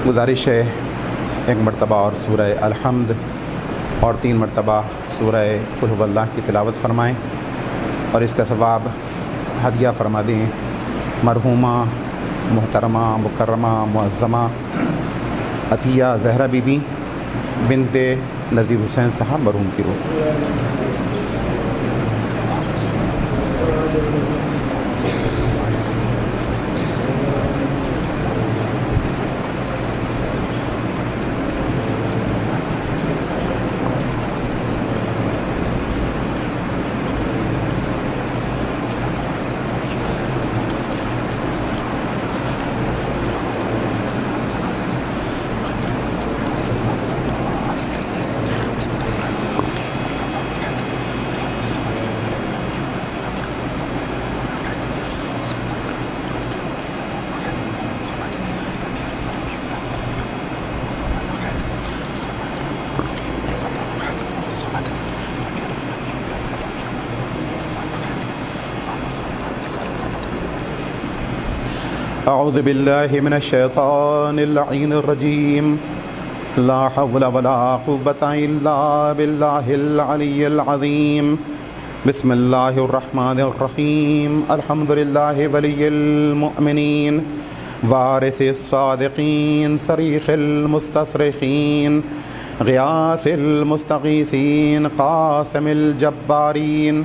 گزارش ہے ایک مرتبہ اور سورہ الحمد اور 3 مرتبہ سورہ قل هو اللہ کی تلاوت فرمائیں اور اس کا ثواب ہدیہ فرما دیں مرحومہ محترمہ مکرمہ معظمہ عطیہ زہرا بی بی بنت نذیر حسین صاحب مرحوم کی روح۔ اعوذ باللہ من الشیطان اللعین الرجیم لا حول ولا قوة الا باللہ العلی العظیم بسم اللہ الرحمن الرحیم الحمدللہ ولی المؤمنین وارث الصادقین صریخ المستصرخین غیاث المستغیثین قاسم الجبارین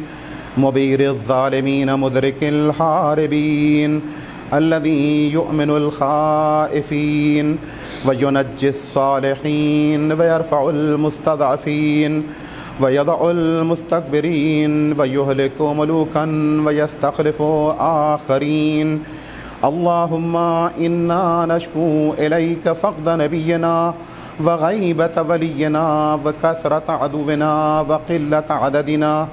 مبیر الظالمین مدرک الحاربین الذي يؤمن الخائفين وينجي الصالحين ويرفع المستضعفين ويضع المستكبرين ويهلك ملوكا ويستخلف آخرين اللهم إنا نشكو إليك فقد نبينا وغيبة ولينا وكثرة عدونا وقلة عددنا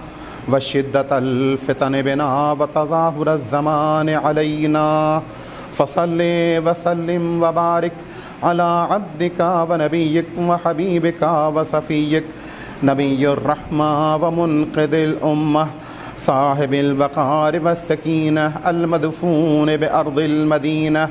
وشدة الفتن بنا وتظاهر الزمان علينا فصل وسلم وبارك على عبدك ونبيك وحبيبك وصفيك نبي الرحمة ومنقذ الأمة صاحب الوقار والسكينة المدفون بأرض المدينة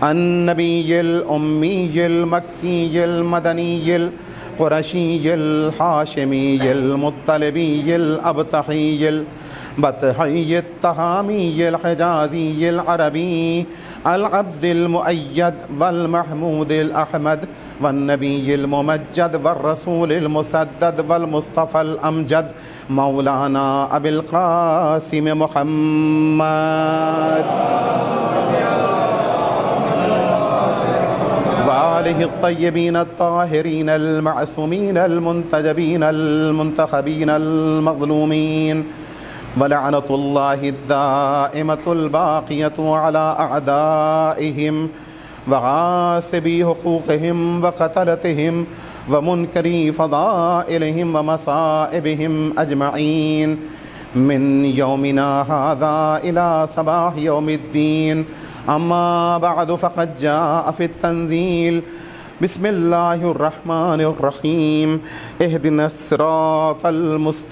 النبي الأمي المكي المدني القرشي الحاشمي المطلبي الأبطحي البطحي التهامي الحجازي العربي العبد المؤيد والمحمود الأحمد والنبي الممجد والرسول المسدد والمصطفى الأمجد مولانا أبي القاسم محمد وآله الطيبين الطاهرين المعصومين المنتجبين المنتخبين المظلومين ولعنة الله الدائمة الباقية على أعدائهم وغاصبي حقوقهم وقتلتهم ومنكري فضائلهم ومصائبهم أجمعين من يومنا هذا إلى صباح يوم الدين أما بعد فقد جاء في التنزيل بسم الله الرحمن الرحيم اهدنا الصراط المستقيم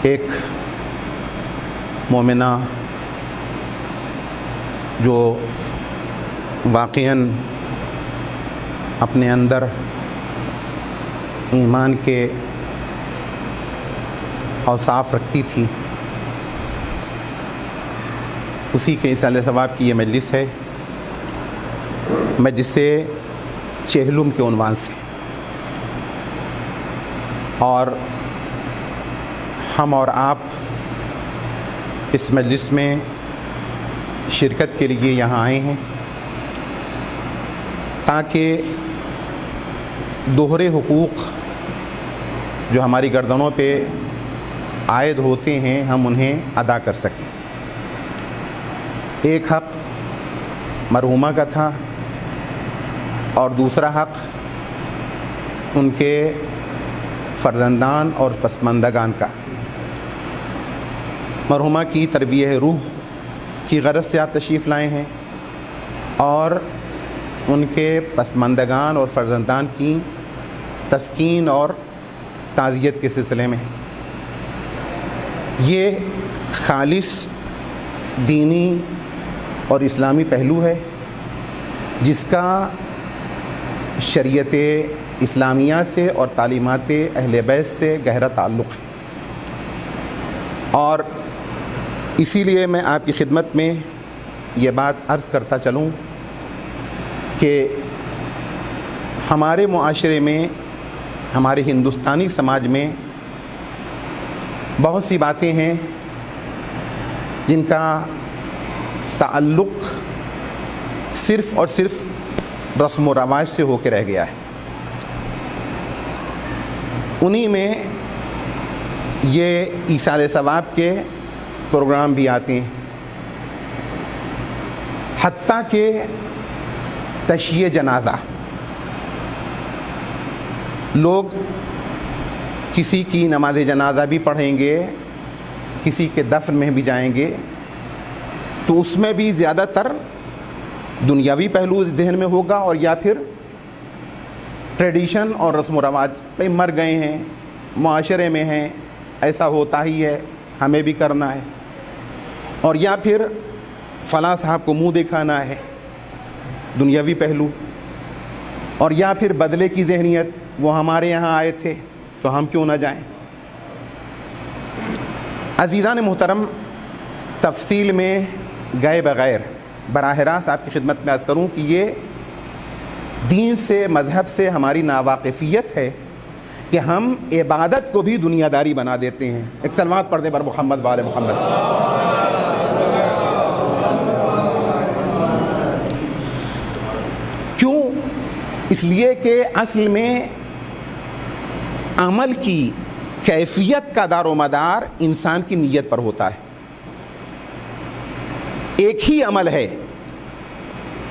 ایک مومنہ جو واقعاً اپنے اندر ایمان کے اوصاف رکھتی تھی، اسی کے اصالہ ثواب کی یہ مجلس ہے، مجلس چہلم کے عنوان سے، اور ہم اور آپ اس مجلس میں شرکت کے لیے یہاں آئے ہیں تاکہ دوہرے حقوق جو ہماری گردنوں پہ عائد ہوتے ہیں ہم انہیں ادا کر سکیں۔ ایک حق مرحومہ کا تھا اور دوسرا حق ان کے فرزندان اور پسماندگان کا۔ مرحومہ کی تربیت روح کی غرض سے آپ تشریف لائے ہیں اور ان کے پسماندگان اور فرزندان کی تسکین اور تعزیت کے سلسلے میں. یہ خالص دینی اور اسلامی پہلو ہے جس کا شریعت اسلامیہ سے اور تعلیمات اہل بیت سے گہرا تعلق ہے. اور اسی لیے میں آپ کی خدمت میں یہ بات عرض کرتا چلوں کہ ہمارے معاشرے میں، ہمارے ہندوستانی سماج میں بہت سی باتیں ہیں جن کا تعلق صرف اور صرف رسم و رواج سے ہو کے رہ گیا ہے. انہی میں یہ ایثار ثواب کے پروگرام بھی آتے ہیں، حتیٰ کہ تشییع جنازہ. لوگ کسی کی نماز جنازہ بھی پڑھیں گے، کسی کے دفن میں بھی جائیں گے، تو اس میں بھی زیادہ تر دنیاوی پہلو ذہن میں ہوگا، اور یا پھر ٹریڈیشن اور رسم و رواج پہ مر گئے ہیں، معاشرے میں ہیں، ایسا ہوتا ہی ہے، ہمیں بھی کرنا ہے، اور یا پھر فلاں صاحب کو منہ دکھانا ہے، دنیاوی پہلو، اور یا پھر بدلے کی ذہنیت، وہ ہمارے یہاں آئے تھے تو ہم کیوں نہ جائیں. عزیزان محترم، تفصیل میں گئے بغیر براہ راست آپ کی خدمت میں عرض کروں کہ یہ دین سے، مذہب سے ہماری ناواقفیت ہے کہ ہم عبادت کو بھی دنیا داری بنا دیتے ہیں. ایک صلوات پڑھ دیں بر محمد و آل محمد. کیوں؟ اس لیے کہ اصل میں عمل کی کیفیت کا دار و مدار انسان کی نیت پر ہوتا ہے. ایک ہی عمل ہے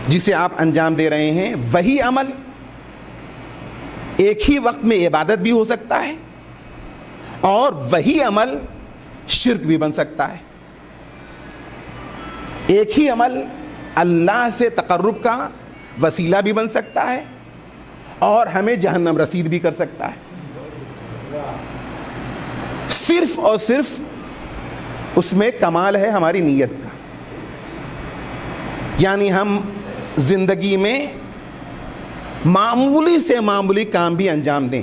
جسے آپ انجام دے رہے ہیں، وہی عمل ایک ہی وقت میں عبادت بھی ہو سکتا ہے اور وہی عمل شرک بھی بن سکتا ہے. ایک ہی عمل اللہ سے تقرب کا وسیلہ بھی بن سکتا ہے اور ہمیں جہنم رسید بھی کر سکتا ہے. صرف اور صرف اس میں کمال ہے ہماری نیت کا. یعنی ہم زندگی میں معمولی سے معمولی کام بھی انجام دیں،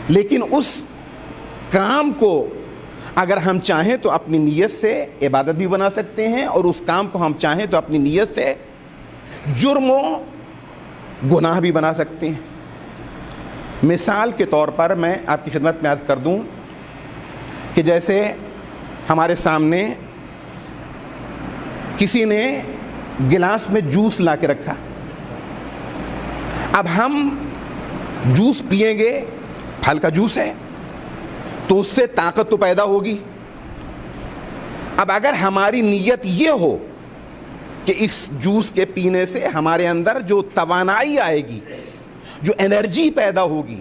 لیکن اس کام کو اگر ہم چاہیں تو اپنی نیت سے عبادت بھی بنا سکتے ہیں، اور اس کام کو ہم چاہیں تو اپنی نیت سے جرم و گناہ بھی بنا سکتے ہیں. مثال کے طور پر میں آپ کی خدمت میں عرض کر دوں کہ جیسے ہمارے سامنے کسی نے گلاس میں جوس لا کے رکھا، اب ہم جوس پئیں گے، پھل کا جوس ہے تو اس سے طاقت تو پیدا ہوگی. اب اگر ہماری نیت یہ ہو کہ اس جوس کے پینے سے ہمارے اندر جو توانائی آئے گی، جو انرجی پیدا ہوگی،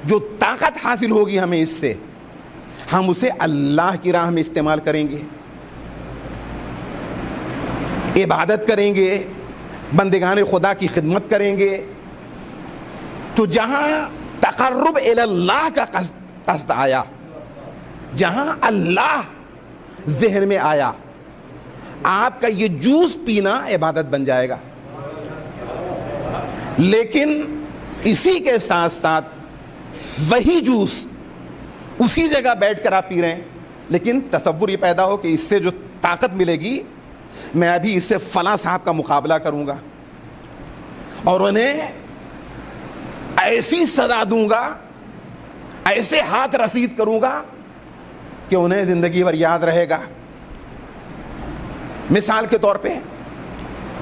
جو طاقت حاصل ہوگی ہمیں اس سے، ہم اسے اللہ کی راہ میں استعمال کریں گے، عبادت کریں گے، بندگان خدا کی خدمت کریں گے، تو جہاں تقرب الی اللہ کا قصد آیا، جہاں اللہ ذہن میں آیا، آپ کا یہ جوس پینا عبادت بن جائے گا. لیکن اسی کے ساتھ ساتھ وہی جوس اسی جگہ بیٹھ کر آپ پی رہے ہیں، لیکن تصور یہ پیدا ہو کہ اس سے جو طاقت ملے گی، میں ابھی اس سے فلاں صاحب کا مقابلہ کروں گا اور انہیں ایسی سزا دوں گا، ایسے ہاتھ رسید کروں گا کہ انہیں زندگی بھر یاد رہے گا. مثال کے طور پہ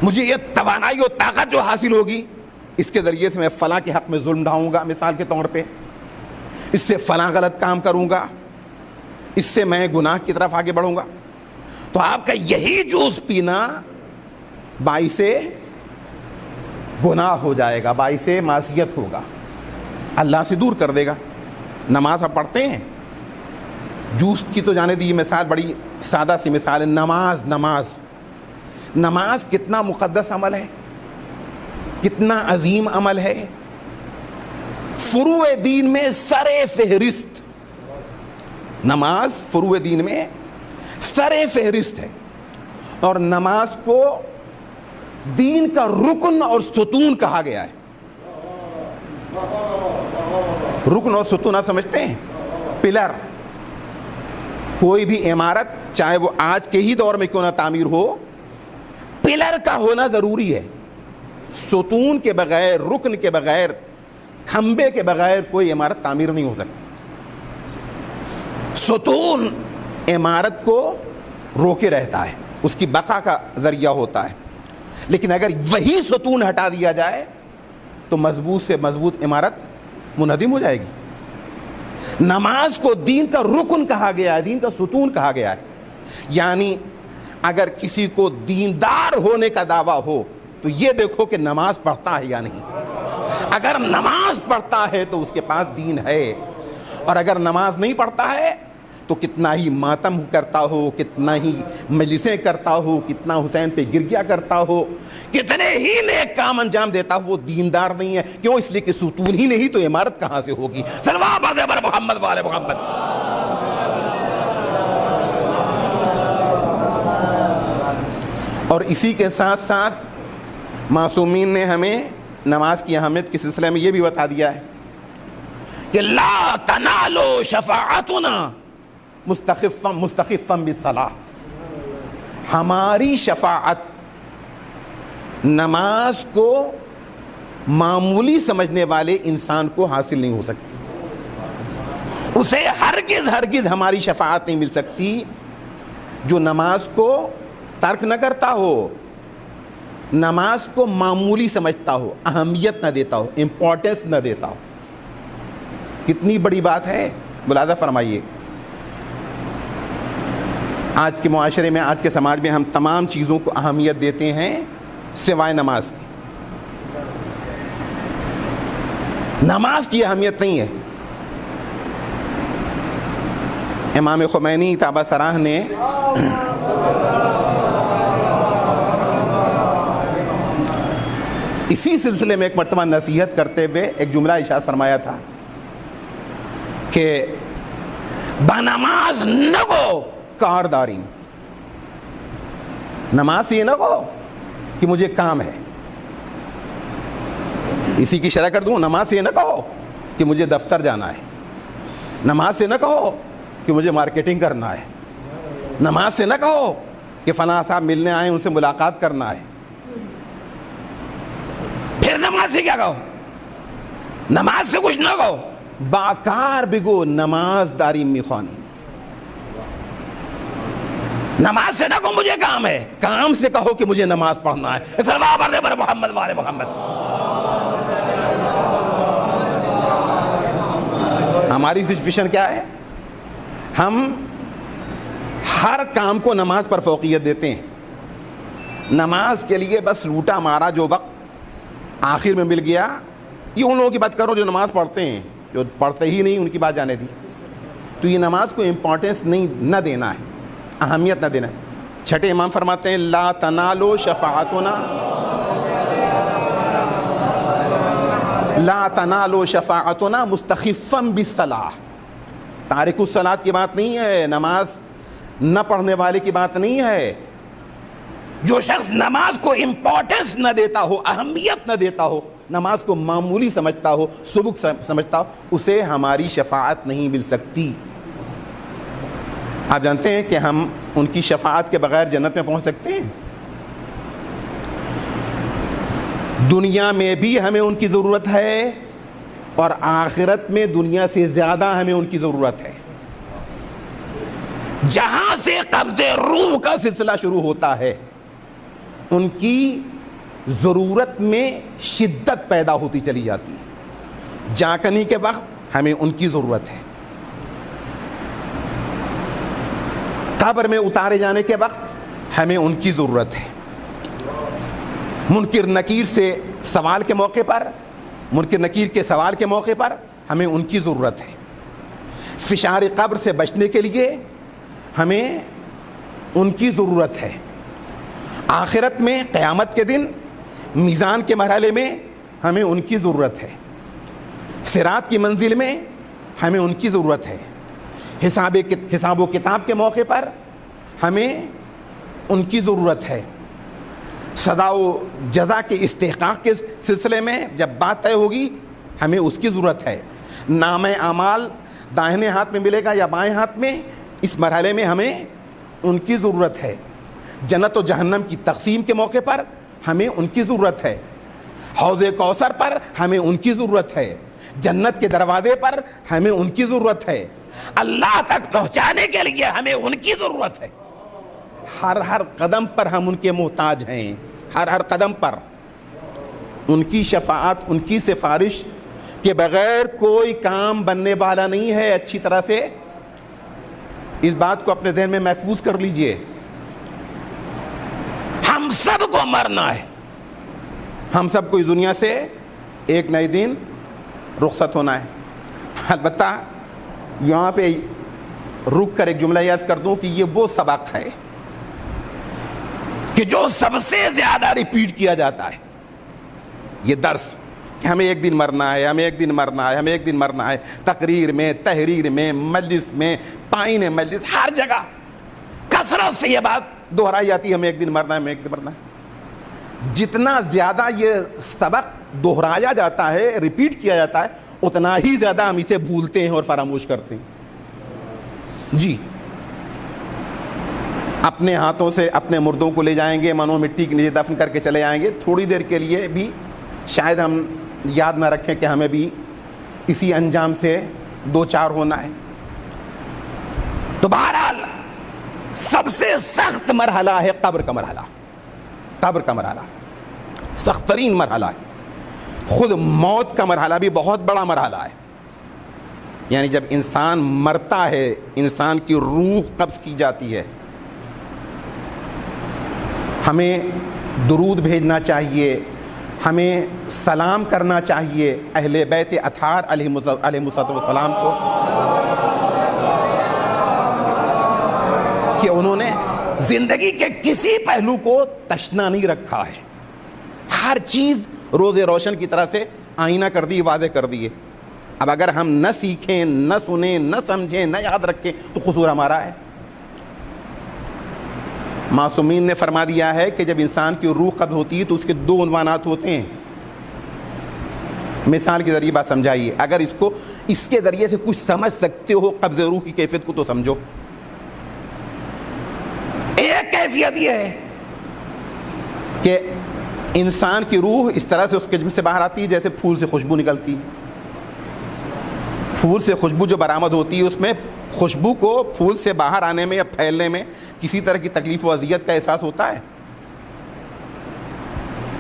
مجھے یہ توانائی اور طاقت جو حاصل ہوگی، اس کے ذریعے سے میں فلاں کے حق میں ظلم ڈھاؤں گا، مثال کے طور پہ اس سے فلاں غلط کام کروں گا، اس سے میں گناہ کی طرف آگے بڑھوں گا. تو آپ کا یہی جوس پینا باعث گناہ ہو جائے گا، باعث معصیت ہوگا، اللہ سے دور کر دے گا. نماز آپ پڑھتے ہیں، جوس کی تو جانے دی یہ مثال بڑی سادہ سی مثال ہے. نماز کتنا مقدس عمل ہے، کتنا عظیم عمل ہے. فروع دین میں سر فہرست، نماز فروع دین میں سر فہرست ہے، اور نماز کو دین کا رکن اور ستون کہا گیا ہے۔ رکن اور ستون آپ سمجھتے ہیں؟ پلر، کوئی بھی عمارت چاہے وہ آج کے ہی دور میں کیوں نہ تعمیر ہو، پلر کا ہونا ضروری ہے۔ ستون کے بغیر، رکن کے بغیر، کھمبے کے بغیر کوئی عمارت تعمیر نہیں ہو سکتی۔ ستون عمارت کو روکے رہتا ہے، اس کی بقا کا ذریعہ ہوتا ہے، لیکن اگر وہی ستون ہٹا دیا جائے تو مضبوط سے مضبوط عمارت منہدم ہو جائے گی۔ نماز کو دین کا رکن کہا گیا ہے، دین کا ستون کہا گیا ہے۔ یعنی اگر کسی کو دیندار ہونے کا دعویٰ ہو تو یہ دیکھو کہ نماز پڑھتا ہے یا نہیں۔ اگر نماز پڑھتا ہے تو اس کے پاس دین ہے، اور اگر نماز نہیں پڑھتا ہے تو کتنا ہی ماتم کرتا ہو، کتنا ہی مجلسیں کرتا ہو، کتنا حسین پہ گرگیا کرتا ہو، کتنے ہی نیک کام انجام دیتا ہو، وہ دیندار نہیں ہے۔ کیوں؟ اس لیے کہ ستون ہی نہیں تو عمارت کہاں سے ہوگی؟ صلوات بر محمد وآل محمد۔ اور اسی کے ساتھ ساتھ معصومین نے ہمیں نماز کی اہمیت کے سلسلے میں یہ بھی بتا دیا ہے کہ لا تنالو شفاعتنا مستخفا بالصلاۃ، ہماری شفاعت نماز کو معمولی سمجھنے والے انسان کو حاصل نہیں ہو سکتی، اسے ہرگز ہماری شفاعت نہیں مل سکتی جو نماز کو ترک نہ کرتا ہو، نماز کو معمولی سمجھتا ہو، اہمیت نہ دیتا ہو، امپورٹنس نہ دیتا ہو۔ کتنی بڑی بات ہے، ملاحظہ فرمائیے۔ آج کے معاشرے میں، آج کے سماج میں ہم تمام چیزوں کو اہمیت دیتے ہیں سوائے نماز کی۔ نماز کی اہمیت نہیں ہے۔ امام خمینی تابہ سراہ نے اسی سلسلے میں ایک مرتبہ نصیحت کرتے ہوئے ایک جملہ ارشاد فرمایا تھا کہ بنماز نہ گو کارداری، نماز یہ نہ کہو کہ مجھے کام ہے، اسی کی شرح کر دوں، نماز سے یہ نہ کہو کہ مجھے دفتر جانا ہے، نماز سے نہ کہو کہ مجھے مارکیٹنگ کرنا ہے، نماز سے نہ کہو کہ فلاں صاحب ملنے آئے ان سے ملاقات کرنا ہے۔ پھر نماز سے کیا کہو؟ نماز سے کچھ نہ کہو، باکار بگو نماز داری میخوانی، نماز سے نہ کہو مجھے کام ہے، کام سے کہو کہ مجھے نماز پڑھنا ہے۔ صلوات بر محمد وآل محمد۔ ہماری سچویشن کیا ہے؟ ہم ہر کام کو نماز پر فوقیت دیتے ہیں۔ نماز کے لیے بس لوٹا مارا جو وقت آخر میں مل گیا، یہ ان لوگوں کی بات کرو جو نماز پڑھتے ہیں، جو پڑھتے ہی نہیں ان کی بات جانے دی۔ تو یہ نماز کو امپورٹنس نہ دینا ہے، اہمیت نہ دینا ہے۔ چھٹے امام فرماتے ہیں لا تنالو شفاعتنا، لا تنالو شفاعتنا مستخفا بالصلاۃ۔ تارک الصلاۃ کی بات نہیں ہے، نماز نہ پڑھنے والے کی بات نہیں ہے۔ جو شخص نماز کو امپورٹنس نہ دیتا ہو، اہمیت نہ دیتا ہو، نماز کو معمولی سمجھتا ہو، سبک سمجھتا ہو، اسے ہماری شفاعت نہیں مل سکتی۔ آپ جانتے ہیں کہ ہم ان کی شفاعت کے بغیر جنت میں پہنچ سکتے ہیں؟ دنیا میں بھی ہمیں ان کی ضرورت ہے، اور آخرت میں دنیا سے زیادہ ہمیں ان کی ضرورت ہے۔ جہاں سے قبض روح کا سلسلہ شروع ہوتا ہے، ان کی ضرورت میں شدت پیدا ہوتی چلی جاتی ہے۔ جاکنی کے وقت ہمیں ان کی ضرورت ہے، قبر میں اتارے جانے کے وقت ہمیں ان کی ضرورت ہے، منکر نکیر سے سوال کے موقع پر، منکر نکیر کے سوال کے موقع پر ہمیں ان کی ضرورت ہے، فشار قبر سے بچنے کے لیے ہمیں ان کی ضرورت ہے، آخرت میں قیامت کے دن میزان کے مرحلے میں ہمیں ان کی ضرورت ہے، صراط کی منزل میں ہمیں ان کی ضرورت ہے، حساب و کتاب کے موقع پر ہمیں ان کی ضرورت ہے، سزا و جزا کے استحقاق کے سلسلے میں جب بات طے ہوگی ہمیں اس کی ضرورت ہے، نام اعمال داہنے ہاتھ میں ملے گا یا بائیں ہاتھ میں، اس مرحلے میں ہمیں ان کی ضرورت ہے، جنت و جہنم کی تقسیم کے موقع پر ہمیں ان کی ضرورت ہے، حوض کوثر پر ہمیں ان کی ضرورت ہے، جنت کے دروازے پر ہمیں ان کی ضرورت ہے، اللہ تک پہنچانے کے لیے ہمیں ان کی ضرورت ہے، ہر قدم پر ہم ان کے محتاج ہیں، ہر قدم پر ان کی شفاعت، ان کی سفارش کے بغیر کوئی کام بننے والا نہیں ہے۔ اچھی طرح سے اس بات کو اپنے ذہن میں محفوظ کر لیجئے، ہم سب کو مرنا ہے، ہم سب کو اس دنیا سے ایک نئے دن رخصت ہونا ہے۔ البتہ یہاں پہ رک کر ایک جملہ عرض کر دوں کہ یہ وہ سبق ہے کہ جو سب سے زیادہ ریپیٹ کیا جاتا ہے، یہ درس کہ ہمیں ایک دن مرنا ہے، ہمیں ایک دن مرنا ہے، ہمیں ایک دن مرنا ہے، تقریر میں، تحریر میں، مجلس میں، پائن مجلس، ہر جگہ کثرت سے یہ بات دہرائی جاتی ہے، ہمیں ایک دن مرنا ہے، ہمیں ایک دن مرنا ہے۔ جتنا زیادہ یہ سبق دہرایا جاتا ہے، ریپیٹ کیا جاتا ہے، اتنا ہی زیادہ ہم اسے بھولتے ہیں اور فراموش کرتے ہیں۔ جی، اپنے ہاتھوں سے اپنے مردوں کو لے جائیں گے، منو مٹی کے نیچے دفن کر کے چلے آئیں گے، تھوڑی دیر کے لیے بھی شاید ہم یاد نہ رکھیں کہ ہمیں بھی اسی انجام سے دو چار ہونا ہے۔ تو بہرحال سب سے سخت مرحلہ ہے قبر کا مرحلہ، قبر کا مرحلہ سخت ترین مرحلہ ہے۔ خود موت کا مرحلہ بھی بہت بڑا مرحلہ ہے، یعنی جب انسان مرتا ہے، انسان کی روح قبض کی جاتی ہے، ہمیں درود بھیجنا چاہیے، ہمیں سلام کرنا چاہیے اہل بیت اطہار علیہم السلام کو کہ انہوں نے زندگی کے کسی پہلو کو تشنا نہیں رکھا ہے، ہر چیز روز روشن کی طرح سے آئینہ کر دی، واضح کر دیے۔ اب اگر ہم نہ سیکھیں، نہ سنیں، نہ سمجھیں، نہ یاد رکھیں تو قصور ہمارا ہے۔ معصومین نے فرما دیا ہے کہ جب انسان کی روح قبض ہوتی ہے تو اس کے دو عنوانات ہوتے ہیں۔ مثال کے ذریعے بات سمجھائیے، اگر اس کے ذریعے سے کچھ سمجھ سکتے ہو قبض روح کی کیفیت کو تو سمجھو۔ ایک کیفیت یہ ہے کہ انسان کی روح اس طرح سے اس کے جسم سے باہر آتی ہے جیسے پھول سے خوشبو نکلتی ہے۔ پھول سے خوشبو جو برآمد ہوتی ہے، اس میں خوشبو کو پھول سے باہر آنے میں یا پھیلنے میں کسی طرح کی تکلیف و اذیت کا احساس ہوتا ہے؟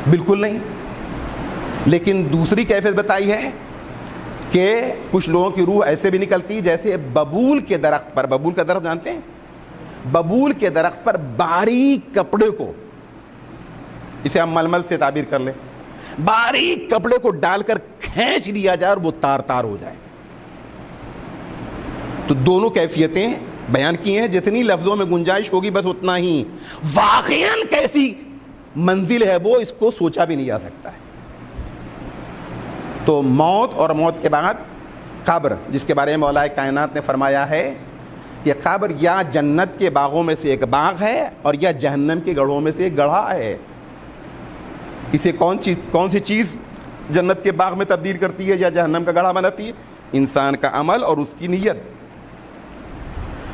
بالکل نہیں۔ لیکن دوسری کیفیت بتائی ہے کہ کچھ لوگوں کی روح ایسے بھی نکلتی جیسے ببول کے درخت پر، ببول کا درخت جانتے ہیں؟ ببول کے درخت پر باریک کپڑے کو، اسے ہم ململ سے تعبیر کر لیں، باریک کپڑے کو ڈال کر کھینچ لیا جائے اور وہ تار تار ہو جائے۔ تو دونوں کیفیتیں بیان کی ہیں، جتنی لفظوں میں گنجائش ہوگی بس اتنا ہی۔ واقعاً کیسی منزل ہے وہ، اس کو سوچا بھی نہیں جا سکتا ہے۔ تو موت اور موت کے بعد قبر، جس کے بارے میں مولا کائنات نے فرمایا ہے کہ قبر یا جنت کے باغوں میں سے ایک باغ ہے اور یا جہنم کے گڑھوں میں سے ایک گڑھا ہے۔ اسے کون سی چیز جنت کے باغ میں تبدیل کرتی ہے یا جہنم کا گڑھا بناتی ہے؟ انسان کا عمل اور اس کی نیت۔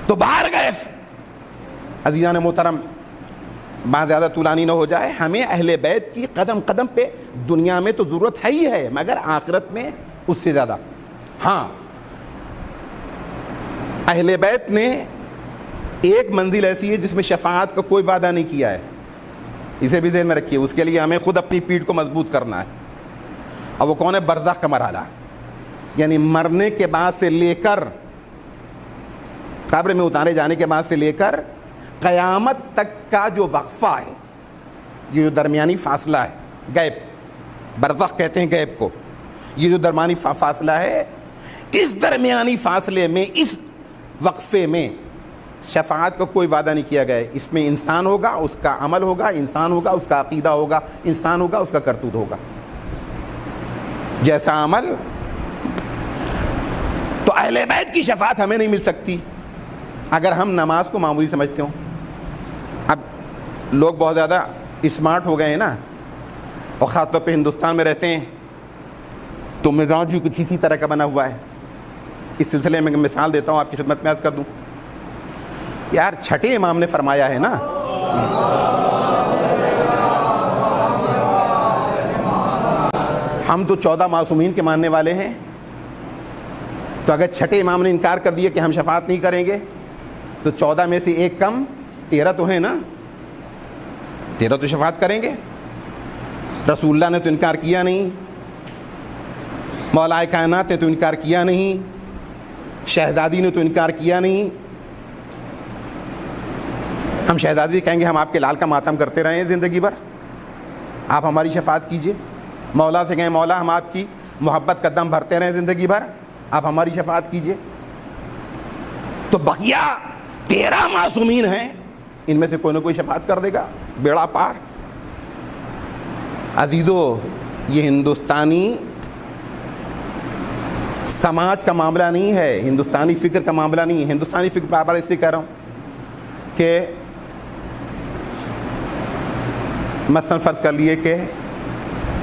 تو باہر گئے عزیزان محترم، بات زیادہ طولانی نہ ہو جائے، ہمیں اہل بیت کی قدم قدم پہ دنیا میں تو ضرورت ہے ہی ہے، مگر آخرت میں اس سے زیادہ۔ ہاں، اہل بیت نے ایک منزل ایسی ہے جس میں شفاعت کا کوئی وعدہ نہیں کیا ہے، اسے بھی ذہن میں رکھیے۔ اس کے لیے ہمیں خود اپنی پیٹھ کو مضبوط کرنا ہے، اور وہ کون ہے؟ برزخ کا مرحلہ، یعنی مرنے کے بعد سے لے کر قبر میں اتارے جانے کے بعد سے لے کر قیامت تک کا جو وقفہ ہے، یہ جو درمیانی فاصلہ ہے، غیب، برزخ کہتے ہیں غیب کو، یہ جو درمیانی فاصلہ ہے، اس درمیانی فاصلے میں، اس وقفے میں شفاعت کا کوئی وعدہ نہیں کیا گیا ہے۔ اس میں انسان ہوگا، اس کا عمل ہوگا، انسان ہوگا، اس کا عقیدہ ہوگا، انسان ہوگا، اس کا کرتوت ہوگا۔ جیسا عمل اہل بیت کی شفاعت ہمیں نہیں مل سکتی اگر ہم نماز کو معمولی سمجھتے ہوں. اب لوگ بہت زیادہ اسمارٹ ہو گئے ہیں نا, اور خاص طور پہ ہندوستان میں رہتے ہیں, تو مزاج بھی کچھ اسی طرح کا بنا ہوا ہے. اس سلسلے میں مثال دیتا ہوں, آپ کی خدمت میں عرض کر دوں. یار چھٹے امام نے فرمایا ہے نا, ہم تو 14 معصومین کے ماننے والے ہیں, تو اگر چھٹے امام نے انکار کر دیا کہ ہم شفاعت نہیں کریں گے, تو 14 میں سے ایک کم 13 تو ہیں نا, 13 تو شفاعت کریں گے. رسول اللہ نے تو انکار کیا نہیں, مولا کائنات نے تو انکار کیا نہیں, شہزادی نے تو انکار کیا نہیں. ہم شہزادی کہیں گے ہم آپ کے لال کا ماتم کرتے رہے ہیں زندگی بھر, آپ ہماری شفاعت کیجئے. مولا سے کہیں مولا ہم آپ کی محبت کا دم بھرتے رہیں زندگی بھر, آپ ہماری شفاعت کیجئے. تو بقیہ 13 معصومین ہیں, ان میں سے کوئی نہ کوئی شفاعت کر دے گا, بیڑا پار. عزیزو, یہ ہندوستانی سماج کا معاملہ نہیں ہے, ہندوستانی فکر کا معاملہ نہیں ہے. ہندوستانی فکر بار بار اس لیے کہہ رہا ہوں کہ مثلا فرض کر لیے کہ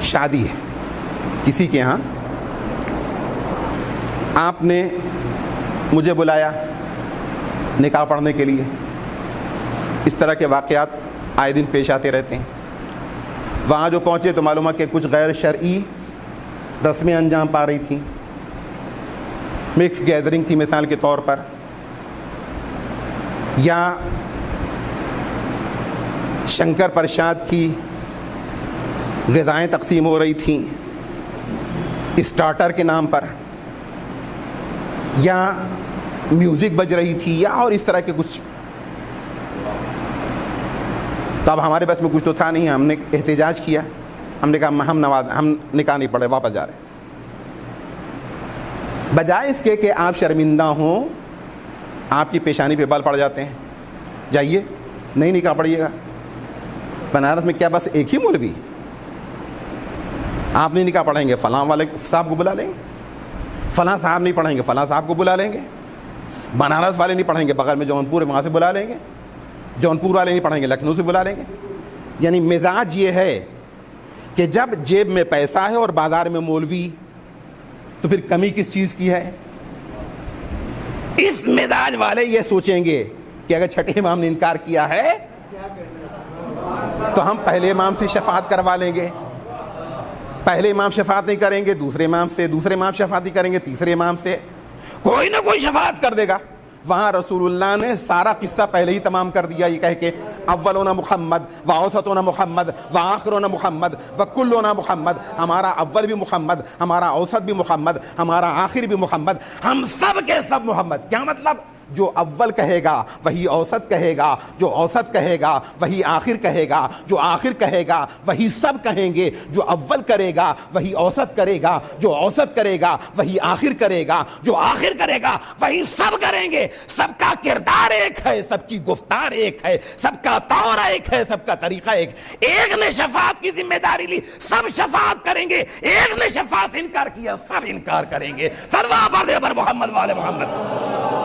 شادی ہے کسی کے ہاں, آپ نے مجھے بلایا نکاح پڑھنے کے لیے. اس طرح کے واقعات آئے دن پیش آتے رہتے ہیں. وہاں جو پہنچے تو معلوم ہے کہ کچھ غیر شرعی رسمیں انجام پا رہی تھیں, مکس گیدرنگ تھی مثال کے طور پر, یا شنکر پرشاد کی غذائیں تقسیم ہو رہی تھیں اسٹارٹر کے نام پر, یا میوزک بج رہی تھی, یا اور اس طرح کے کچھ. تو اب ہمارے بس میں کچھ تو تھا نہیں, ہم نے احتجاج کیا, ہم نے کہا ہم نکاح نہیں پڑھے, واپس جا رہے. بجائے اس کے کہ آپ شرمندہ ہوں, آپ کی پیشانی پہ بال پڑ جاتے ہیں, جائیے نہیں نکاح پڑھیے گا. بنارس میں کیا بس ایک ہی مولوی؟ آپ نہیں نکاح پڑھیں گے فلاں والے صاحب کو بلا لیں گے, فلاں صاحب نہیں پڑھیں گے فلاں صاحب کو بلا لیں گے, بنارس والے نہیں پڑھیں گے بغل میں جونپور ہے وہاں سے بلا لیں گے, جونپور والے نہیں پڑھیں گے لکھنؤ سے بلا لیں گے. یعنی مزاج یہ ہے کہ جب جیب میں پیسہ ہے اور بازار میں مولوی, تو پھر کمی کس چیز کی ہے؟ اس مزاج والے یہ سوچیں گے کہ اگر چھٹے امام نے انکار کیا ہے تو ہم پہلے امام سے شفاعت کروا لیں گے. پہلے امام شفاعت نہیں کریں گے, دوسرے امام سے, دوسرے امام شفاعت نہیں کریں گے, تیسرے امام سے, کوئی نہ کوئی شفاعت کر دے گا. وہاں رسول اللہ نے سارا قصہ پہلے ہی تمام کر دیا, یہ کہہ کے اولنا محمد و اوسطنا محمد و آخرنا محمد و کلنا محمد. ہمارا اول بھی محمد, ہمارا اوسط بھی محمد, ہمارا آخر بھی محمد, ہم سب کے سب محمد. کیا مطلب؟ جو اول کہے گا وہی اوسط کہے گا, جو اوسط کہے گا وہی آخر کہے گا, جو آخر کہے گا وہی سب کہیں گے. جو اول کرے گا وہی اوسط کرے گا, جو اوسط کرے گا وہی آخر کرے گا, جو آخر کرے گا وہی سب کریں گے. سب کا کردار ایک ہے, سب کی گفتار ایک ہے, سب کا طور ایک ہے, سب کا طریقہ ایک. ایک نے شفاعت کی ذمہ داری لی, سب شفاعت کریں گے. ایک نے شفاعت سے انکار کیا, سب انکار کریں گے. سروا بر محمد والے محمد.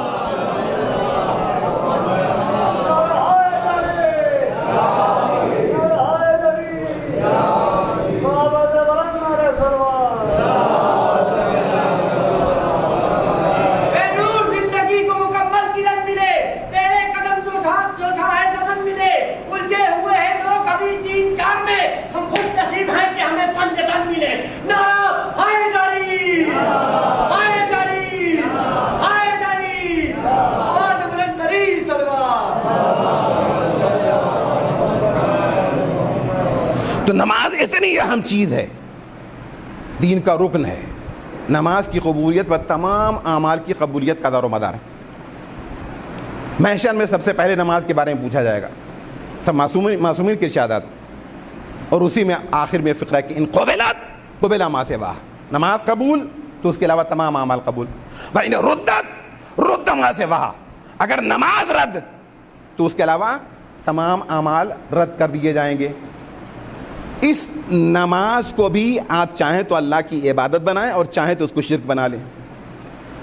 تو نماز اتنی اہم چیز ہے, دین کا رکن ہے. نماز کی قبولیت و تمام اعمال کی قبولیت کا دار و مدار ہے. محشر میں سب سے پہلے نماز کے بارے میں پوچھا جائے گا, سب معصومین کے ارشادات, اور اسی میں آخر میں فقرہ کہ ان قبلت قبل ما سواہ, نماز قبول تو اس کے علاوہ تمام اعمال قبول. وَإِنْ رُدَّتْ رُدَّ مَا سِوَاهَا, اگر نماز رد تو اس کے علاوہ تمام اعمال رد کر دیے جائیں گے. اس نماز کو بھی آپ چاہیں تو اللہ کی عبادت بنائیں اور چاہیں تو اس کو شرک بنا لیں.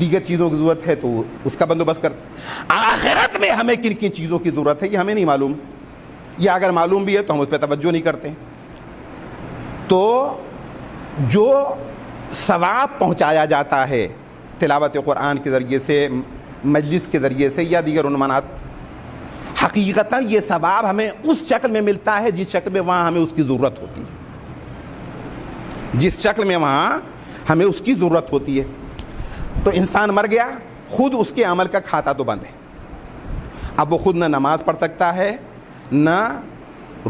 دیگر چیزوں کی ضرورت ہے تو اس کا بندوبست کرتے. آخرت میں ہمیں کن کن چیزوں کی ضرورت ہے یہ ہمیں نہیں معلوم, یا اگر معلوم بھی ہے تو ہم اس پہ توجہ نہیں کرتے. تو جو ثواب پہنچایا جاتا ہے تلاوت قرآن کے ذریعے سے, مجلس کے ذریعے سے یا دیگر عنوانات, حقیقتاً یہ ثواب ہمیں اس شکل میں ملتا ہے جس شکل میں وہاں ہمیں اس کی ضرورت ہوتی ہے, جس شکل میں وہاں ہمیں اس کی ضرورت ہوتی ہے. تو انسان مر گیا, خود اس کے عمل کا کھاتا تو بند ہے. اب وہ خود نہ نماز پڑھ سکتا ہے, نہ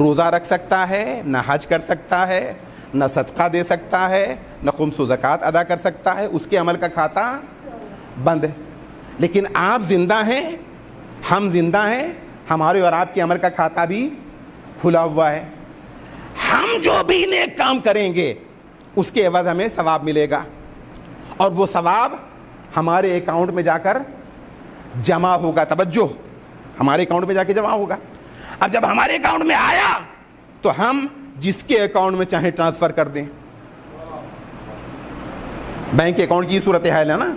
روزہ رکھ سکتا ہے, نہ حج کر سکتا ہے, نہ صدقہ دے سکتا ہے, نہ خمس و زکوٰۃ ادا کر سکتا ہے. اس کے عمل کا کھاتا بند ہے. لیکن آپ زندہ ہیں, ہم زندہ ہیں, ہمارے اور آپ کے عمل کا کھاتا بھی کھلا ہوا ہے. ہم جو بھی نیک کام کریں گے اس کے عوض ہمیں ثواب ملے گا, اور وہ ثواب ہمارے اکاؤنٹ میں جا کر جمع ہوگا. توجہ, ہمارے اکاؤنٹ میں جا کے جمع ہوگا. اب جب ہمارے اکاؤنٹ میں آیا تو ہم جس کے اکاؤنٹ میں چاہیں ٹرانسفر کر دیں. بینک اکاؤنٹ کی صورت حال ہے نا,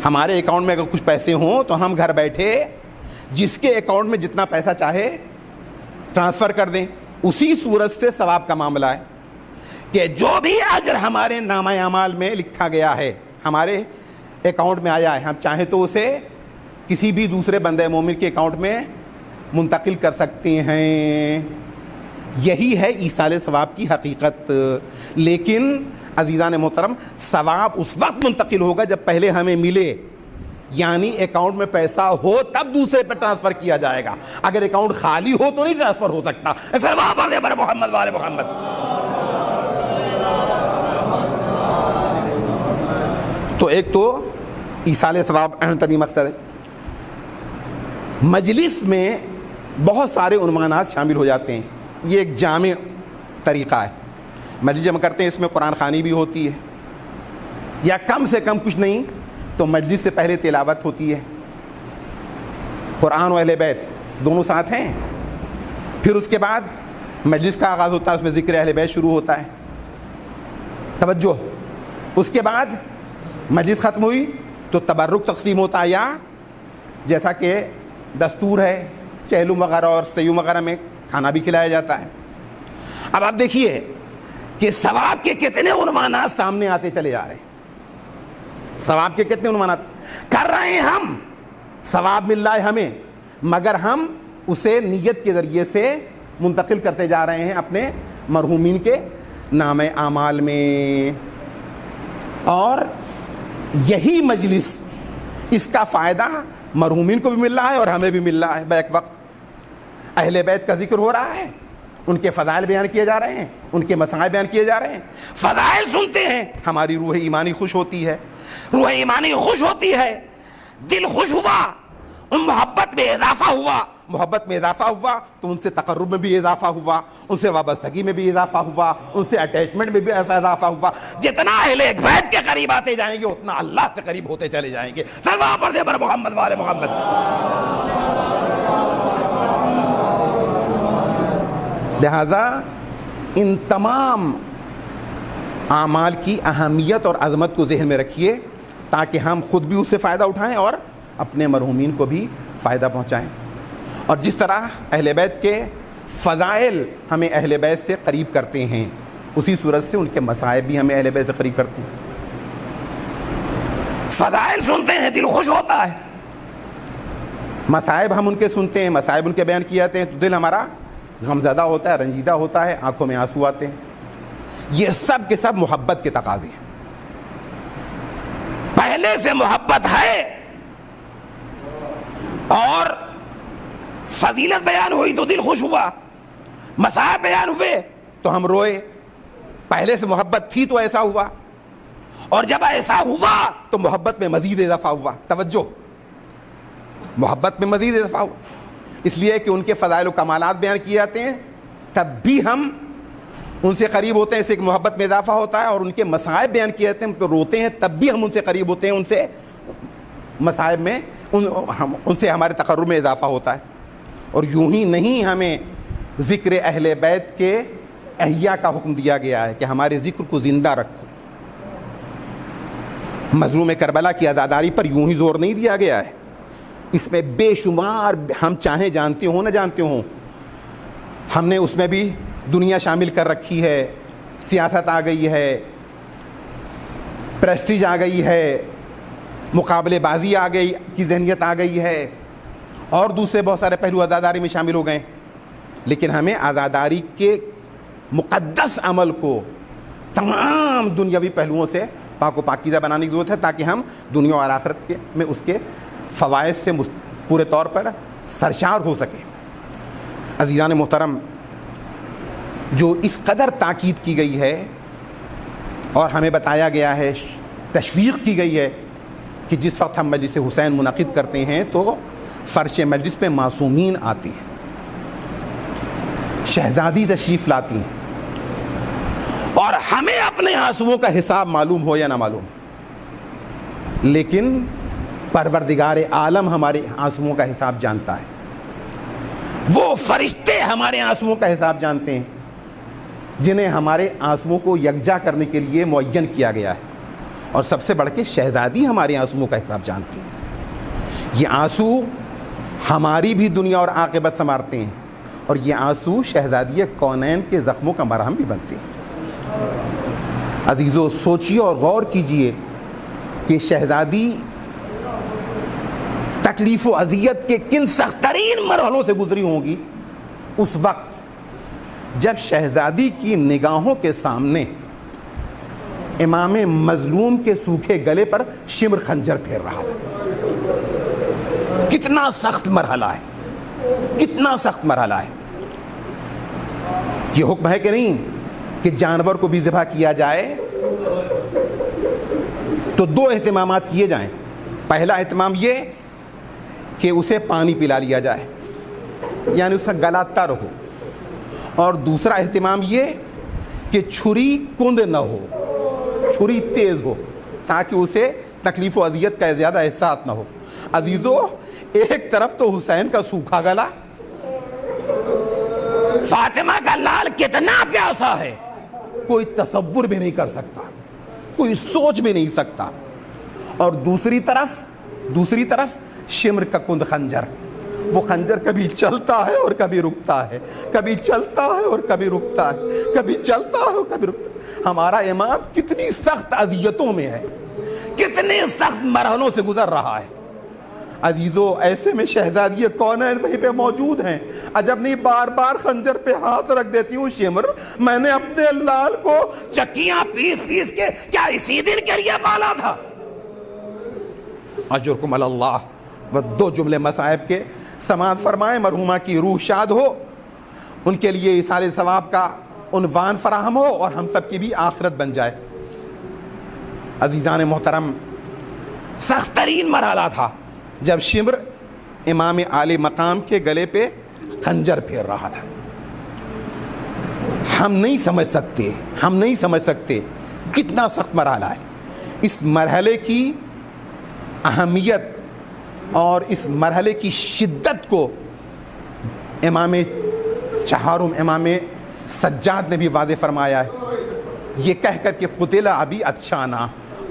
ہمارے اکاؤنٹ میں اگر کچھ پیسے ہوں تو ہم گھر بیٹھے جس کے اکاؤنٹ میں جتنا پیسہ چاہے ٹرانسفر کر دیں. اسی صورت سے ثواب کا معاملہ ہے کہ جو بھی اجر ہمارے نامہ اعمال میں لکھا گیا ہے, ہمارے اکاؤنٹ میں آیا ہے, ہم چاہیں تو اسے کسی بھی دوسرے بندے مومن کے اکاؤنٹ میں منتقل کر سکتے ہیں. یہی ہے ایصال ثواب کی حقیقت. لیکن عزیزان محترم, ثواب اس وقت منتقل ہوگا جب پہلے ہمیں ملے, یعنی اکاؤنٹ میں پیسہ ہو تب دوسرے پہ ٹرانسفر کیا جائے گا. اگر اکاؤنٹ خالی ہو تو نہیں ٹرانسفر ہو سکتا. محمد والے محمد. تو ایک تو ایصال ثواب اہم ترین مقصد ہے. مجلس میں بہت سارے عنوانات شامل ہو جاتے ہیں. یہ ایک جامع طریقہ ہے. مجلس جمع کرتے ہیں, اس میں قرآن خوانی بھی ہوتی ہے, یا کم سے کم کچھ نہیں تو مجلس سے پہلے تلاوت ہوتی ہے. قرآن و اہل بیت دونوں ساتھ ہیں. پھر اس کے بعد مجلس کا آغاز ہوتا ہے, اس میں ذکر اہل بیت شروع ہوتا ہے. توجہ, اس کے بعد مجلس ختم ہوئی تو تبرک تقسیم ہوتا ہے, یا جیسا کہ دستور ہے چہلم وغیرہ اور سیوم وغیرہ میں کھانا بھی کھلایا جاتا ہے. اب آپ دیکھیے کہ ثواب کے کتنے عنوانات سامنے آتے چلے جا رہے ہیں. ثواب کے کتنے عنوانات کر رہے ہیں ہم, ثواب مل رہا ہے ہمیں, مگر ہم اسے نیت کے ذریعے سے منتقل کرتے جا رہے ہیں اپنے مرحومین کے نام اعمال میں. اور یہی مجلس, اس کا فائدہ مرحومین کو بھی مل رہا ہے اور ہمیں بھی مل رہا ہے. بیک وقت اہل بیت کا ذکر ہو رہا ہے, ان کے فضائل بیان کیے جا رہے ہیں, ان کے مسائل بیان کیے جا رہے ہیں. فضائل سنتے ہیں, ہماری روح ایمانی خوش ہوتی ہے, روح ایمانی خوش ہوتی ہے, دل خوش ہوا, ان محبت میں اضافہ ہوا, محبت میں اضافہ ہوا تو ان سے تقرب میں بھی اضافہ ہوا, ان سے وابستگی میں بھی اضافہ ہوا, ان سے اٹیچمنٹ میں بھی ایسا اضافہ ہوا. جتنا اہل بیت کے قریب آتے جائیں گے اتنا اللہ سے قریب ہوتے چلے جائیں گے. صلوات پڑھتے پر محمد والے محمد. لہذا ان تمام اعمال کی اہمیت اور عظمت کو ذہن میں رکھیے تاکہ ہم خود بھی اس سے فائدہ اٹھائیں اور اپنے مرحومین کو بھی فائدہ پہنچائیں. اور جس طرح اہل بیت کے فضائل ہمیں اہل بیت سے قریب کرتے ہیں, اسی صورت سے ان کے مصائب بھی ہمیں اہل بیت سے قریب کرتے ہیں. فضائل سنتے ہیں دل خوش ہوتا ہے, مصائب ہم ان کے سنتے ہیں, مصائب ان کے بیان کیے جاتے ہیں تو دل ہمارا غمزدہ ہوتا ہے, رنجیدہ ہوتا ہے, آنکھوں میں آنسو آتے ہیں. یہ سب کے سب محبت کے تقاضے ہیں. پہلے سے محبت ہے اور فضیلت بیان ہوئی تو دل خوش ہوا, مصائب بیان ہوئے تو ہم روئے. پہلے سے محبت تھی تو ایسا ہوا, اور جب ایسا ہوا تو محبت میں مزید اضافہ ہوا. توجہ, محبت میں مزید اضافہ ہوا, اس لیے کہ ان کے فضائل و کمالات بیان کیے جاتے ہیں تب بھی ہم ان سے قریب ہوتے ہیں, اس سے ایک محبت میں اضافہ ہوتا ہے. اور ان کے مصائب بیان کیے جاتے ہیں, ان پہ روتے ہیں تب بھی ہم ان سے قریب ہوتے ہیں, ان سے مصائب میں ان سے ہمارے تقرب میں اضافہ ہوتا ہے. اور یوں ہی نہیں ہمیں ذکر اہل بیت کے احیاء کا حکم دیا گیا ہے کہ ہمارے ذکر کو زندہ رکھو. مظلوم کربلا کی عزاداری پر یوں ہی زور نہیں دیا گیا ہے، اس میں بے شمار، ہم چاہیں جانتے ہوں نہ جانتے ہوں، ہم نے اس میں بھی دنیا شامل کر رکھی ہے، سیاست آ گئی ہے، پریسٹیج آ گئی ہے، مقابلے بازی آ گئی کی ذہنیت آ گئی ہے، اور دوسرے بہت سارے پہلو عزاداری میں شامل ہو گئے، لیکن ہمیں عزاداری کے مقدس عمل کو تمام دنیاوی پہلوؤں سے پاک و پاکیزہ بنانے کی ضرورت ہے، تاکہ ہم دنیا اور آخرت میں اس کے فوائد سے پورے طور پر سرشار ہو سکیں۔ عزیزان محترم، جو اس قدر تاکید کی گئی ہے اور ہمیں بتایا گیا ہے، تشویق کی گئی ہے کہ جس وقت ہم مجلس حسین منعقد کرتے ہیں تو فرش مجلس پہ معصومین آتے ہیں، شہزادی تشریف لاتی ہیں، اور ہمیں اپنے آنسوؤں کا حساب معلوم ہو یا نہ معلوم، لیکن پروردگار عالم ہمارے آنسوؤں کا حساب جانتا ہے، وہ فرشتے ہمارے آنسوؤں کا حساب جانتے ہیں جنہیں ہمارے آنسوؤں کو یکجا کرنے کے لیے معین کیا گیا ہے، اور سب سے بڑھ کے شہزادی ہمارے آنسوؤں کا حساب جانتی ہیں۔ یہ آنسو ہماری بھی دنیا اور عاقبت سنوارتے ہیں، اور یہ آنسو شہزادی کونین کے زخموں کا مرہم بھی بنتے ہیں۔ عزیزو، سوچیے اور غور کیجئے کہ شہزادی تکلیف و اذیت کے کن سخت ترین مرحلوں سے گزری ہوں گی اس وقت جب شہزادی کی نگاہوں کے سامنے امام مظلوم کے سوکھے گلے پر شمر خنجر پھیر رہا تھا۔ کتنا سخت مرحلہ ہے، کتنا سخت مرحلہ ہے۔ یہ حکم ہے کہ نہیں کہ جانور کو بھی ذبح کیا جائے تو دو اہتمامات کیے جائیں۔ پہلا اہتمام یہ کہ اسے پانی پلا لیا جائے، یعنی اس کا گلا تر ہو، اور دوسرا اہتمام یہ کہ چھری کند نہ ہو، چھری تیز ہو، تاکہ اسے تکلیف و اذیت کا زیادہ احساس نہ ہو۔ عزیزو، ایک طرف تو حسین کا سوکھا گلا، فاطمہ کا لال کتنا پیاسا ہے کوئی تصور بھی نہیں کر سکتا، کوئی سوچ بھی نہیں سکتا، اور دوسری طرف شمر کا کند خنجر، وہ خنجر کبھی چلتا ہے اور کبھی رکتا ہے، کبھی چلتا ہے اور کبھی رکتا ہے، کبھی چلتا ہے اور کبھی رکتا ہے۔ ہمارا امام کتنی سخت اذیتوں میں ہے، کتنے سخت مرحلوں سے گزر رہا ہے۔ عزیزو، ایسے میں شہزادی کونین وہیں پہ موجود ہیں، عجب نہیں بار بار خنجر پہ ہاتھ رکھ دیتی ہوں، شمر میں نے اپنے لال کو چکیاں پیس کے کیا اسی دن کے لیے پالا تھا؟ اجرکم علی اللہ۔ وہ دو جملے مصائب کے سماعت فرمائیں، مرحومہ کی روح شاد ہو، ان کے لیے ایصال ثواب کا عنوان فراہم ہو، اور ہم سب کی بھی آخرت بن جائے۔ عزیزان محترم، سخت ترین مرحلہ تھا جب شمر امام عالی مقام کے گلے پہ خنجر پھیر رہا تھا۔ ہم نہیں سمجھ سکتے کتنا سخت مرحلہ ہے۔ اس مرحلے کی اہمیت اور اس مرحلے کی شدت کو امام چہارم، امام سجاد نے بھی واضح فرمایا ہے، یہ کہہ کر کہ قتل ابی عطشانہ،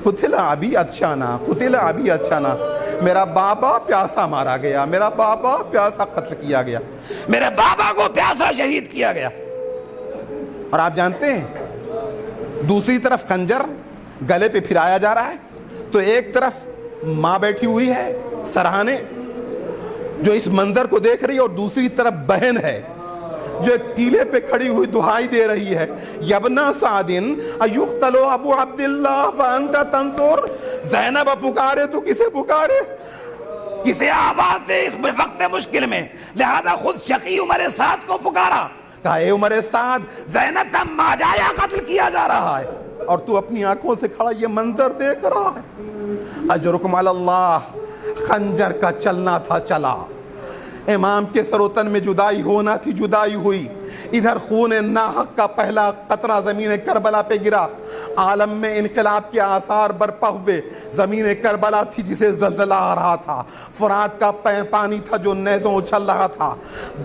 قتل ابی عطشانہ، قتل ابی عطشانہ، میرا بابا پیاسا مارا گیا، میرا بابا پیاسا قتل کیا گیا، میرے بابا کو پیاسا شہید کیا گیا۔ اور آپ جانتے ہیں دوسری طرف خنجر گلے پہ پھرایا جا رہا ہے، تو ایک طرف ماں بیٹھی ہوئی ہے سرہانے جو اس منظر کو دیکھ رہی ہے، اور دوسری طرف بہن ہے جو ایک ٹیلے پہ کھڑی ہوئی دہائی دے رہی ہے، یبنا سعد ایقتل ابو عبداللہ وانت تنظر۔ زینب پکارے تو کسے پکارے، کسے آواز دے اس وقت مشکل میں، لہذا خود شقی عمر سعد کو پکارا، کہا اے عمر سعد، زینب کا ماجایا قتل کیا جا رہا ہے اور تو اپنی آنکھوں سے کھڑا یہ منظر دیکھ رہا ہے۔ اجرکم علی اللہ۔ خنجر کا چلنا تھا چلا، امام کے سر و تن میں جدائی ہونا تھی جدائی ہوئی، ادھر خون ناحق کا پہلا قطرہ زمین کربلا پہ گرا، عالم میں انقلاب کے آثار برپا ہوئے۔ زمین کربلا تھی جسے زلزلہ آ رہا تھا، فرات کا پانی تھا جو نیزوں اچھل رہا تھا،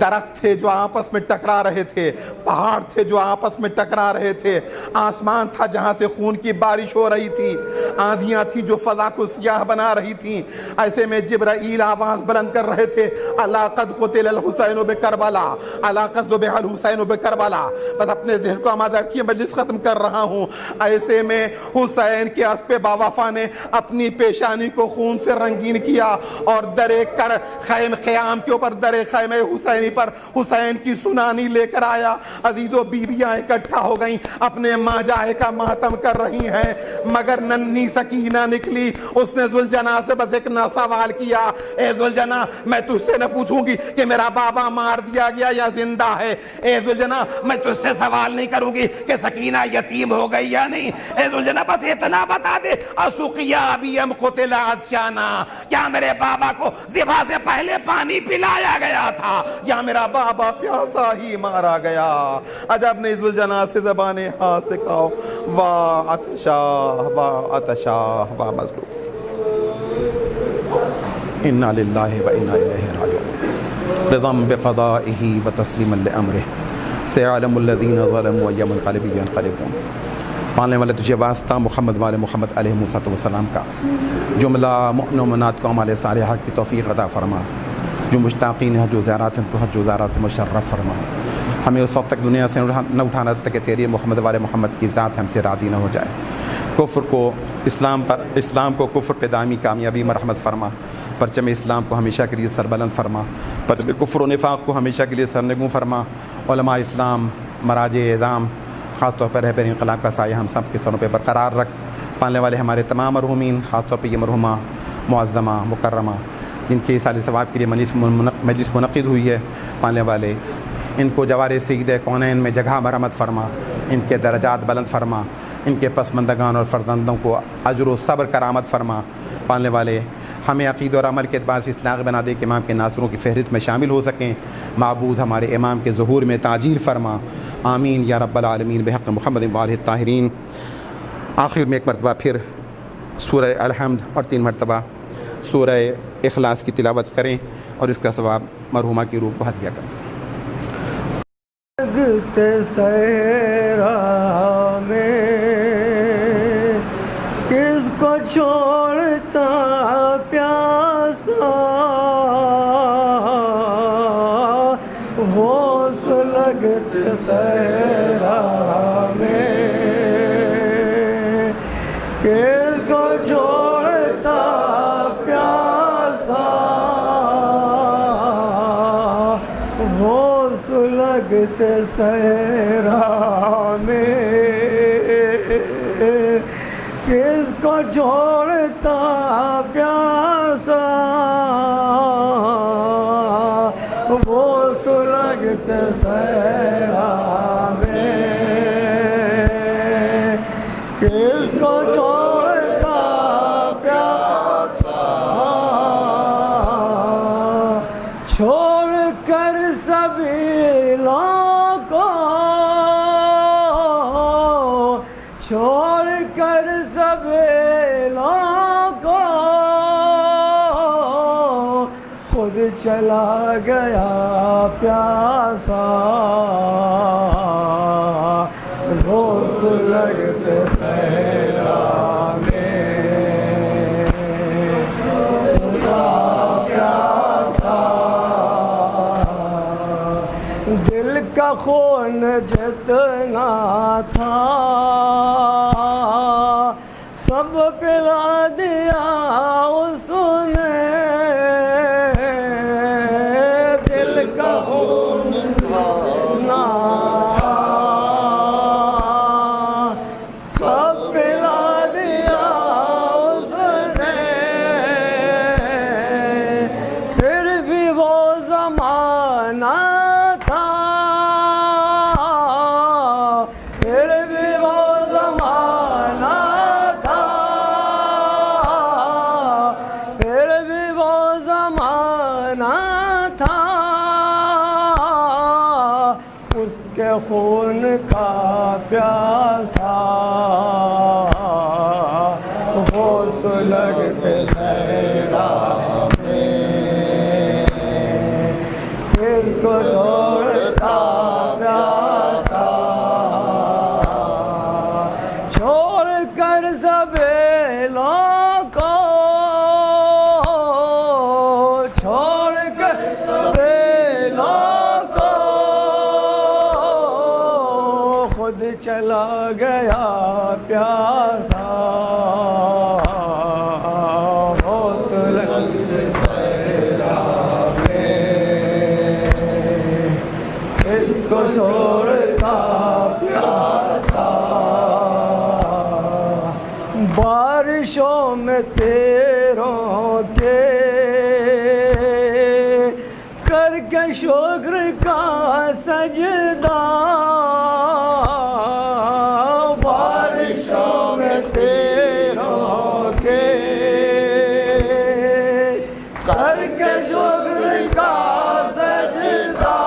درخت تھے جو آپس میں ٹکرا رہے تھے، پہاڑ تھے جو آپس میں ٹکرا رہے تھے، آسمان تھا جہاں سے خون کی بارش ہو رہی تھی، آندھیاں تھی جو فضا کو سیاہ بنا رہی تھیں۔ ایسے میں جبرائیل آواز بلند کر رہے تھے، الا قد قتل الحسین بکربلا، الا قد ذبح الحسین بکربلا۔ بس اپنے ذہن کو آمادہ رکھیے، مجلس ختم کر رہا ہوں۔ ایسے میں حسین کے اسپِ باوفا نے اپنی پیشانی کو خون سے رنگین کیا اور درے کر خیام کے اوپر درے خیمہ حسینی پر حسین کی سنانی لے کر آیا۔ عزیزو بیویاں اکٹھا ہو گئیں، اپنے ماں جائے کا ماتم کر رہی ہیں، مگر ننھی سکینہ نکلی۔ اس نے ذوالجناح سے بس ایک نہ سوال کیا، اے ذوالجناح میں تجھ سے نہ پوچھوں گی کہ میرا بابا مار دیا گیا یا زندہ ہے، اے ذوالجناح میں تجھ سے سوال نہیں کروں گی کہ سکینہ یتیم ہو گئی یا نہیں، اے ذوالجناح بس اتنا بتا دے اسقیا ابیم قتل عطشانا، کیا میرے بابا کو ذبح سے پہلے پانی پلایا گیا تھا یا میرا بابا پیاسا ہی مارا گیا؟ عجب نہیں ذوالجناح سے زبان ہاتھ سے کہو واہ عطشا واہ عطشا واہ مظلوم۔ انا للہ و انا الیہ راجعون، رضا بقضائہ و تسلیما لامرہ، سیعلم الذین ظلموا ای منقلب ینقلبون۔ پالنے والے تجھے واسطہ محمد والے محمد علیہ السلام کا، جملہ مؤمن و مومنات کو اعمال صالحہ کی توفیق عطا فرما، جو مشتاقین ہیں جو زیارات ہیں تو حج و زیارات سے مشرف فرما، ہمیں اس وقت تک دنیا سے نہ اٹھانا تک کہ تیری محمد والے محمد کی ذات ہم سے راضی نہ ہو جائے۔ کفر کو اسلام کو کفر پہ دائمی کامیابی مرحمت فرما، پرچم اسلام کو ہمیشہ کے لیے سربلند فرما، پرچم کفر و نفاق کو ہمیشہ کے لیے سرنگوں فرما۔ علماء اسلام، مراجع اعظام، خاص طور پر رہبر انقلاب کا سایہ ہم سب کے سروں پہ برقرار رکھ۔ پالنے والے ہمارے تمام مرحومین، خاص طور پہ یہ مرحومہ معظمہ مکرمہ جن کے اصال ثواب کے لیے مجلس منعقد ہوئی ہے، پالنے والے ان کو جوار سید کونین میں جگہ مرحمت فرما، ان کے درجات بلند فرما، ان کے پسماندگان اور فرزندوں کو اجر و صبر کرامت فرما۔ پالنے والے ہمیں عقید اور عمل کے اعتبار سے اس لائق بنا دے کہ امام کے ناصروں کی فہرست میں شامل ہو سکیں۔ معبود ہمارے امام کے ظہور میں تعجیل فرما، آمین یا رب العالمین بحق محمد وآلہ الطاہرین۔ آخر میں ایک مرتبہ پھر سورہ الحمد اور 3 مرتبہ سورہ اخلاص کی تلاوت کریں اور اس کا ثواب مرحومہ کی روح کو ہدیہ کریں۔ کس کو چھوڑتا پیاسا ہوش لگتے صحرا میں، کس کو چھوڑتا پیاسا ہوش لگتے صحرا میں، کس کو چھوڑتا پیاسا وہ سلگتے صحرا میں، کس کو چھوڑتا پیاسا چھوڑ کر سبھی لوگوں چھوڑ کر سب لوگوں خود چلا گیا پیاسا روز لگتے صحرا میں، پیاسا دل کا خون جتنا تھا سب پلا دیا اس نے، دل کا خون جتنا سب پلا دیا اس نے، پھر بھی وہ زمانہ تھا، پھر بھی وہ زمانہ تھا، پھر بھی وہ زمانہ تھا، اس خون کا پیاسا وہ سلگتے صحرا میں کس کو چھوڑتا پیاسا چھوڑ کر سبیلوں کو چھوڑ کر سبیلوں کو خود چلا گیا پیاسا وہ سلگتے صحرا میں اس کو چھوڑتا پیاسا بارشوں میں تیروں کے کر کے شکر کا سجدہ بارشوں میں تیروں کے کر کے شکر کا سجدہ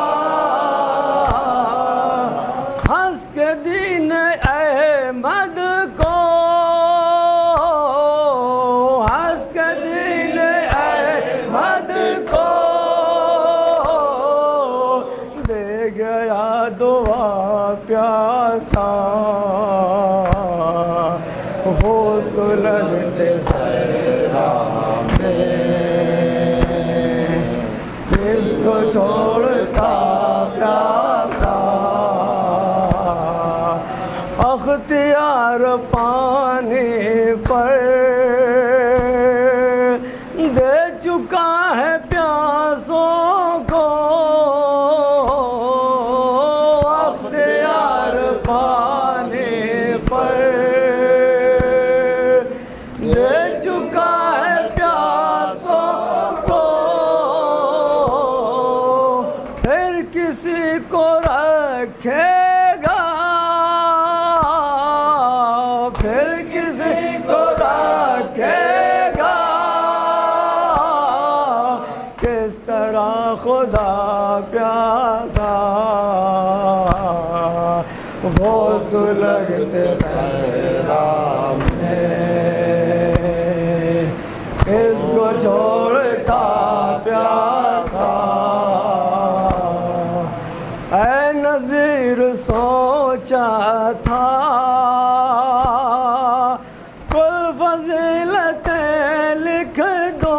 ہنس کے دین احمد کو ہنس کے دین احمد کو دے گیا دعا پیاسا وہ سلگتے صحرا میں اس کو چھوڑتا پیاسا اختیار پانے پر دے چکا ہے پیاسوں کو اختیار پانے پر دے چکا ہے پیاسوں کو پھر کسی کو رکھے گا پھر کسی کو رکھے گا کس طرح خدا پیاسا وہ سلگتے صحرا میں اس کو چھوڑتا پیاسا اے نذیر سوچا تھا کل فضیلتیں لکھ دو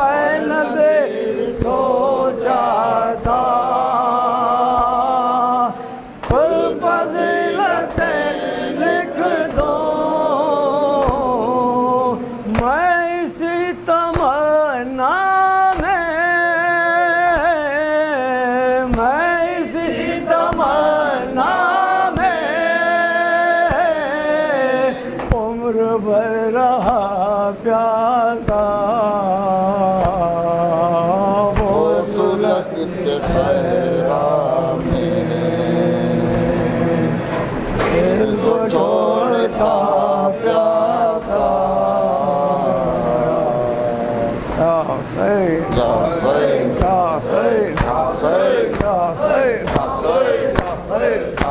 اے نذیر سوچا تھا کل فضیلتیں لکھ دو میں اسی تمنا بھر رہا پیاسا وہ سلگتے صحرا میں اس کو چھوڑتا پیاسا یا حسین یا حسین یا حسین یا حسین یا حسین یا حسین یا حسین